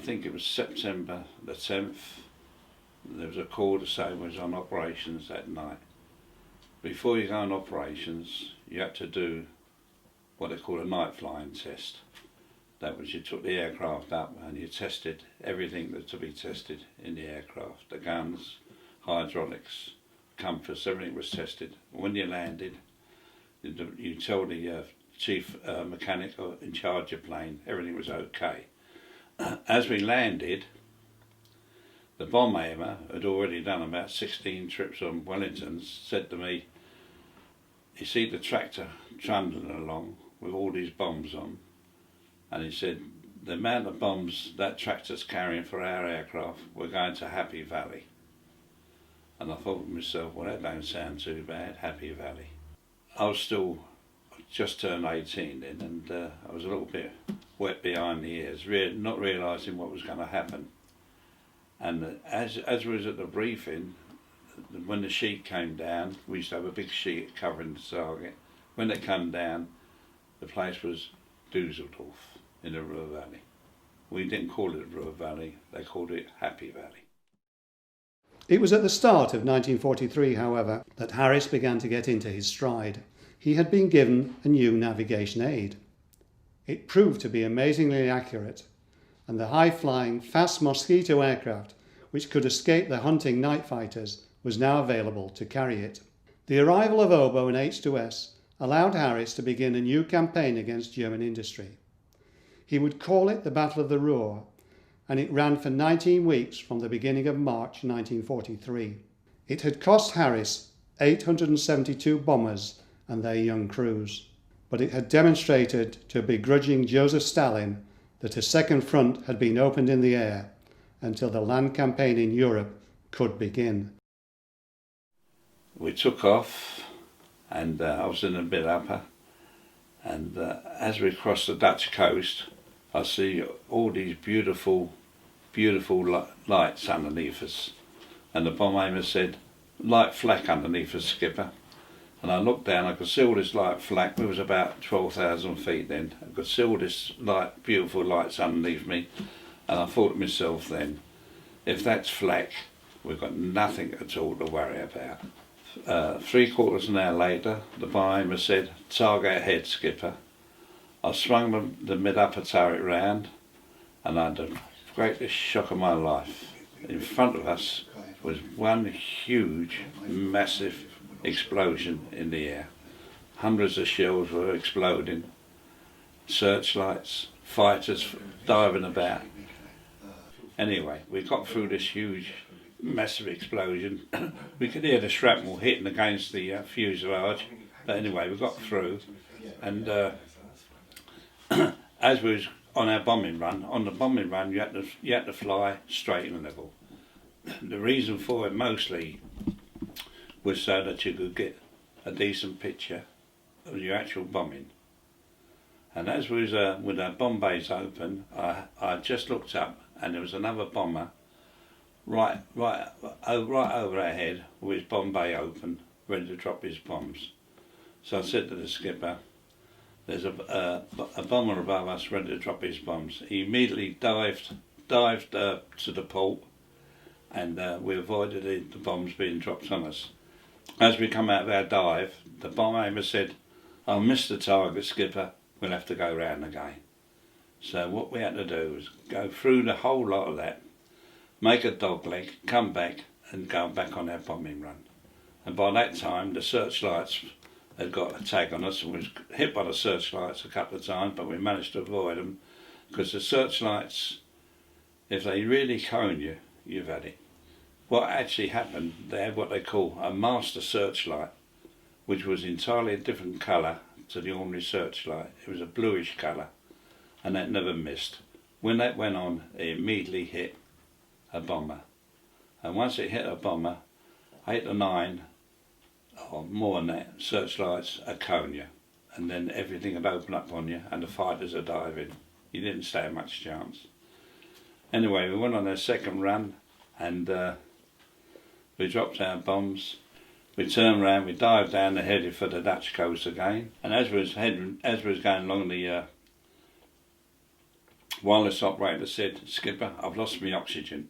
think it was September the 10th, there was a call to say we was on operations that night. Before you go on operations, you had to do what they call a night flying test. That was, you took the aircraft up and you tested everything that's to be tested in the aircraft. The guns, hydraulics, compass, everything was tested. When you landed, you told the chief mechanic in charge of the plane everything was okay. As we landed, the bomb aimer had already done about 16 trips on Wellingtons, said to me, "You see the tractor trundling along with all these bombs on?" And he said, "The amount of bombs that tractor's carrying for our aircraft, we're going to Happy Valley." And I thought to myself, well, that don't sound too bad, Happy Valley. I was still just turned 18 then, and I was a little bit wet behind the ears, not realising what was going to happen. And as we was at the briefing, when the sheet came down, we used to have a big sheet covering the target. When it came down, the place was Dusseldorf in the Ruhr Valley. We didn't call it Ruhr Valley, they called it Happy Valley. It was at the start of 1943, however, that Harris began to get into his stride. He had been given a new navigation aid. It proved to be amazingly accurate, and the high-flying, fast Mosquito aircraft, which could escape the hunting night fighters, was now available to carry it. The arrival of Oboe and H2S allowed Harris to begin a new campaign against German industry. He would call it the Battle of the Ruhr, and it ran for 19 weeks from the beginning of March 1943. It had cost Harris 872 bombers and their young crews, but it had demonstrated to a begrudging Joseph Stalin that a second front had been opened in the air until the land campaign in Europe could begin. We took off, and I was in a bit upper, and as we crossed the Dutch coast, I see all these beautiful lights underneath us, and the bomb aimer said, "Light flak underneath us, skipper." And I looked down, I could see all this light flak. It was about 12,000 feet then. I could see all this beautiful lights underneath me, and I thought to myself then, if that's flak, we've got nothing at all to worry about. 3/4 an hour later, the bomb aimer said, "Target ahead, skipper." I swung the mid-upper turret round, and I had the greatest shock of my life. In front of us was one huge, massive explosion in the air. Hundreds of shells were exploding, searchlights, fighters diving about. Anyway, we got through this huge, massive explosion. We could hear the shrapnel hitting against the fuselage, but anyway, we got through, and as we was on the bombing run, you had to fly straight and level. The reason for it mostly was so that you could get a decent picture of your actual bombing. And as we was with our bomb bays open, I just looked up, and there was another bomber right over our head with his bomb bay open, ready to drop his bombs. So I said to the skipper, "There's a bomber above us ready to drop his bombs." He immediately dived to the port, and we avoided the bombs being dropped on us. As we come out of our dive, the bomb aimer said, "I'll miss the target, skipper, we'll have to go round again." So what we had to do was go through the whole lot of that, make a dog leg, come back and go back on our bombing run. And by that time the searchlights had got a tag on us, and we was hit by the searchlights a couple of times, but we managed to avoid them, because the searchlights, if they really cone you, you've had it. What actually happened, they had what they call a master searchlight, which was entirely a different colour to the ordinary searchlight. It was a bluish colour, and that never missed. When that went on, it immediately hit a bomber. And once it hit a bomber, 8 or 9, or more than that, searchlights are cone you, and then everything would open up on you, and the fighters are diving. You didn't stand much chance. Anyway, we went on our second run, and we dropped our bombs. We turned round, we dived down and headed for the Dutch coast again. And as we was going along wireless operator said, "Skipper, I've lost my oxygen."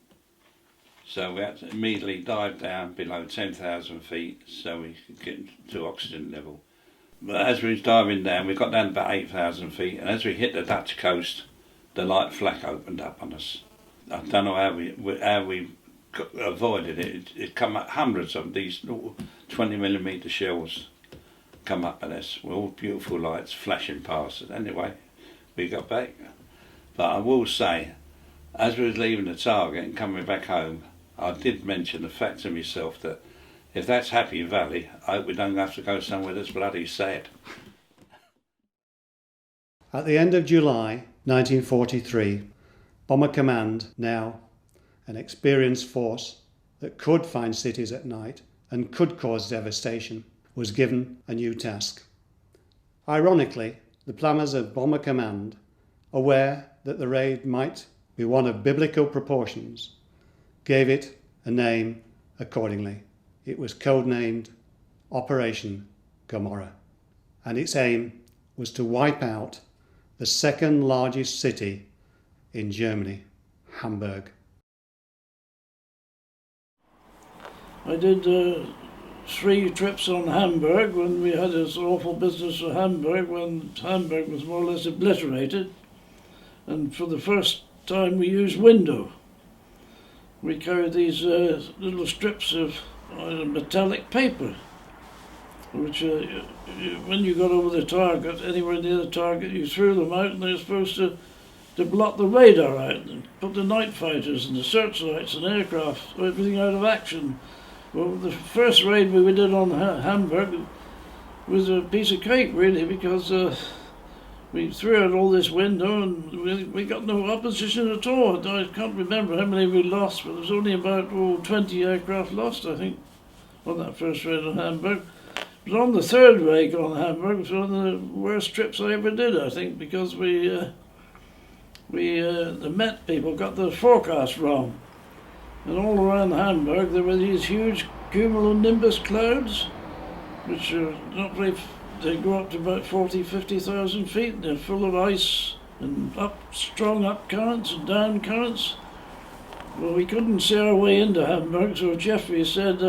So we had to immediately dive down below 10,000 feet so we could get to oxygen level. But as we was diving down, we got down to about 8,000 feet, and as we hit the Dutch coast, the light flak opened up on us. I don't know how we avoided it. It come up, hundreds of these little 20mm shells come up at us with all beautiful lights flashing past us. Anyway, we got back. But I will say, as we was leaving the target and coming back home, I did mention the fact to myself that if that's Happy Valley, I hope we don't have to go somewhere that's bloody sad. At the end of July 1943, Bomber Command, now an experienced force that could find cities at night and could cause devastation, was given a new task. Ironically, the planners of Bomber Command, aware that the raid might be one of biblical proportions, gave it a name accordingly. It was codenamed Operation Gomorrah, and its aim was to wipe out the second largest city in Germany, Hamburg. I did 3 trips on Hamburg when we had this awful business of Hamburg, when Hamburg was more or less obliterated. And for the first time we used window. We carried these little strips of metallic paper, which when you got over the target, anywhere near the target, you threw them out, and they were supposed to blot the radar out and put the night fighters and the searchlights and aircraft, everything out of action. Well, the first raid we did on Hamburg was a piece of cake, really, because we threw out all this window and we got no opposition at all. I can't remember how many we lost, but there was only about 20 aircraft lost, I think, on that first raid on Hamburg. But on the third raid on Hamburg, it was one of the worst trips I ever did, I think, because the Met people got the forecast wrong. And all around Hamburg there were these huge cumulonimbus clouds, which are not very. They go up to about 50,000 feet, and they're full of ice and strong up currents and down currents. Well, we couldn't see our way into Hamburg, so Jeffrey said,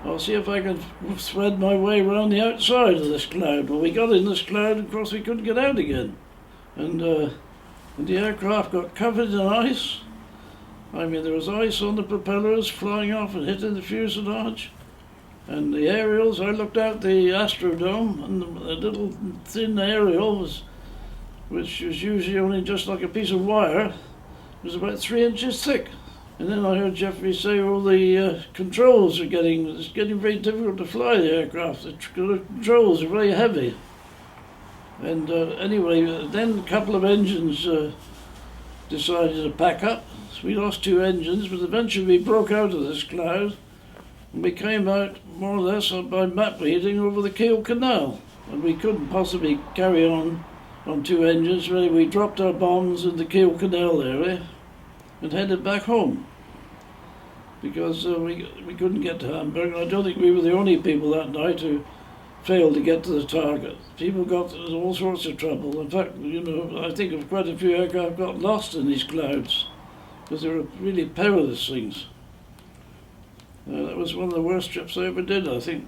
I'll see if I can thread my way around the outside of this cloud. Well, we got in this cloud, and of course we couldn't get out again. And the aircraft got covered in ice. I mean, there was ice on the propellers flying off and hitting the fuselage. And the aerials, I looked out the Astrodome, and the little thin aerial, which was usually only just like a piece of wire, was about 3 inches thick. And then I heard Jeffrey say, the controls it's getting very difficult to fly the aircraft. The controls are very heavy. And anyway, then a couple of engines decided to pack up. So we lost 2 engines, but eventually we broke out of this cloud. And we came out more or less by map reading over the Kiel Canal. And we couldn't possibly carry on 2 engines. Really, we dropped our bombs in the Kiel Canal area and headed back home. Because we couldn't get to Hamburg. And I don't think we were the only people that night who failed to get to the target. People got in all sorts of trouble. In fact, I think of quite a few aircraft got lost in these clouds because they were really perilous things. That was one of the worst trips I ever did, I think.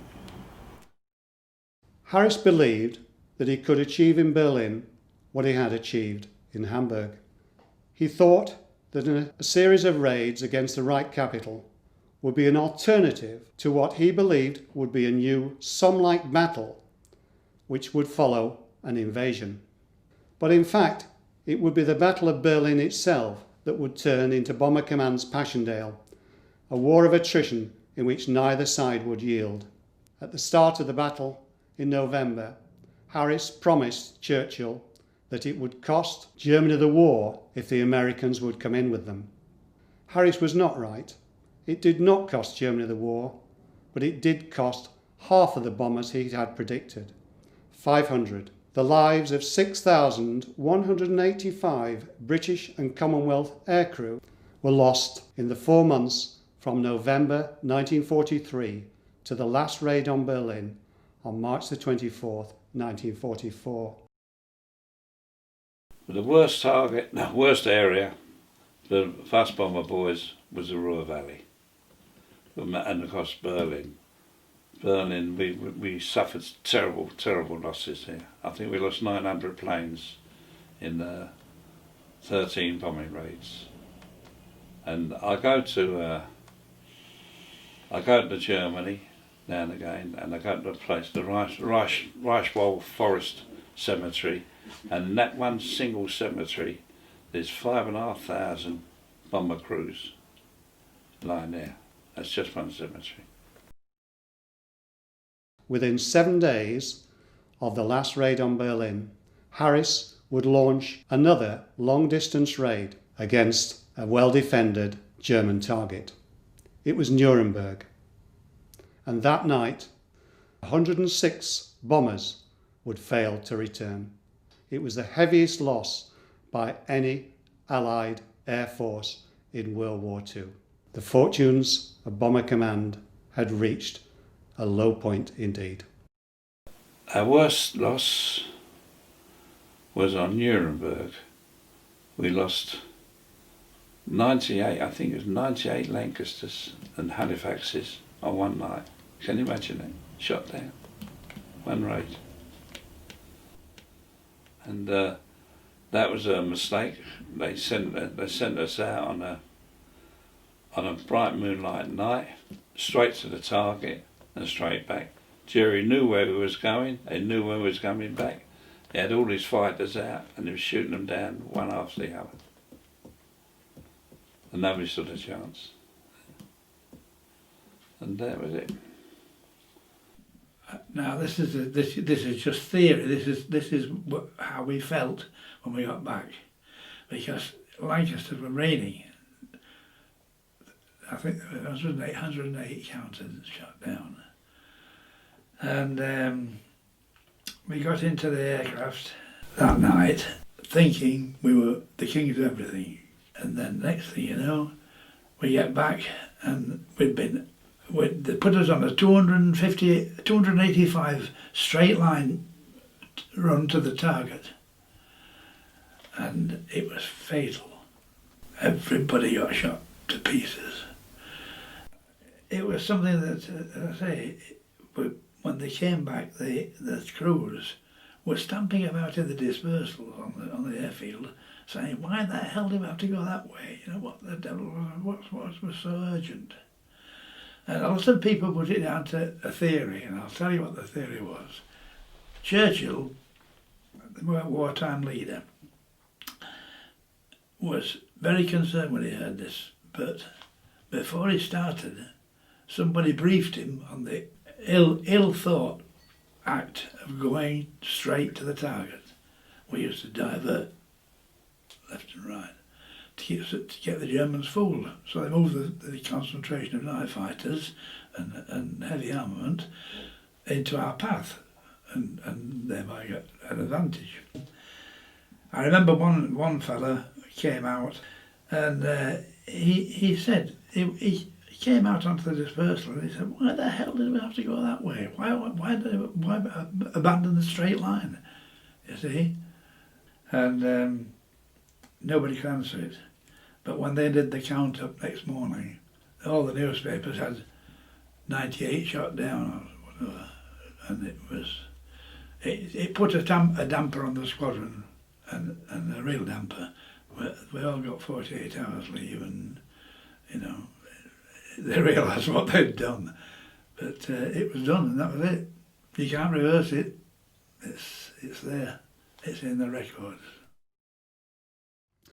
Harris believed that he could achieve in Berlin what he had achieved in Hamburg. He thought that a series of raids against the Reich capital would be an alternative to what he believed would be a new Somme-like battle, which would follow an invasion. But in fact, it would be the Battle of Berlin itself that would turn into Bomber Command's Passchendaele, a war of attrition in which neither side would yield. At the start of the battle in November, Harris promised Churchill that it would cost Germany the war if the Americans would come in with them. Harris was not right. It did not cost Germany the war, but it did cost half of the bombers he had predicted, 500. The lives of 6,185 British and Commonwealth aircrew were lost in the 4 months from November 1943 to the last raid on Berlin on March the 24th, 1944. The worst target, the worst area for fast bomber boys was the Ruhr Valley, and of course Berlin. Berlin, we suffered terrible losses here. I think we lost 900 planes in 13 bombing raids. And I go to Germany now and again, and I go to a place, the Reichswald Forest Cemetery, and in that one single cemetery there's 5,500 bomber crews lying there. That's just one cemetery. Within 7 days of the last raid on Berlin, Harris would launch another long-distance raid against a well-defended German target. It was Nuremberg. And that night, 106 bombers would fail to return. It was the heaviest loss by any Allied air force in World War II. The fortunes of Bomber Command had reached a low point indeed. Our worst loss was on Nuremberg. We lost 98, I think it was 98 Lancasters and Halifaxes on one night. Can you imagine it? Shot down. One raid. And that was a mistake. They sent us out on a bright moonlight night, straight to the target and straight back. Jerry knew where we was going, they knew when we was coming back. He had all his fighters out and he was shooting them down one after the other. And nobody stood a chance. And that was it. Now this is just theory. This is how we felt when we got back, because Lancaster were raining. I think there were 108 counted shot down, and we got into the aircraft that night thinking we were the kings of everything, and then next thing you know, we get back and they put us on a 285 straight line run to the target, and it was fatal. Everybody got shot to pieces. It was something that, as I say, when they came back, the crews were stamping about in the dispersal on the airfield, saying, "Why the hell do we have to go that way? You know, what the devil? What was so urgent?" And a lot of people put it down to a theory, and I'll tell you what the theory was. Churchill, the wartime leader, was very concerned when he heard this, but before he started, somebody briefed him on the ill-thought act of going straight to the target. We used to divert left and right to get the Germans fooled. So they moved the concentration of night fighters and heavy armament into our path, and thereby got an advantage. I remember one fella came out, and he said he came out onto the dispersal, and he said, "Why the hell did we have to go that way? Why abandon the straight line?" You see, and nobody could answer it. But when they did the count up next morning, all the newspapers had 98 shot down, or whatever, and it put a damper on the squadron, and a real damper. We all got 48 hours leave, and you know, they realised what they'd done. But it was done, and that was it. You can't reverse it. It's there. It's in the records.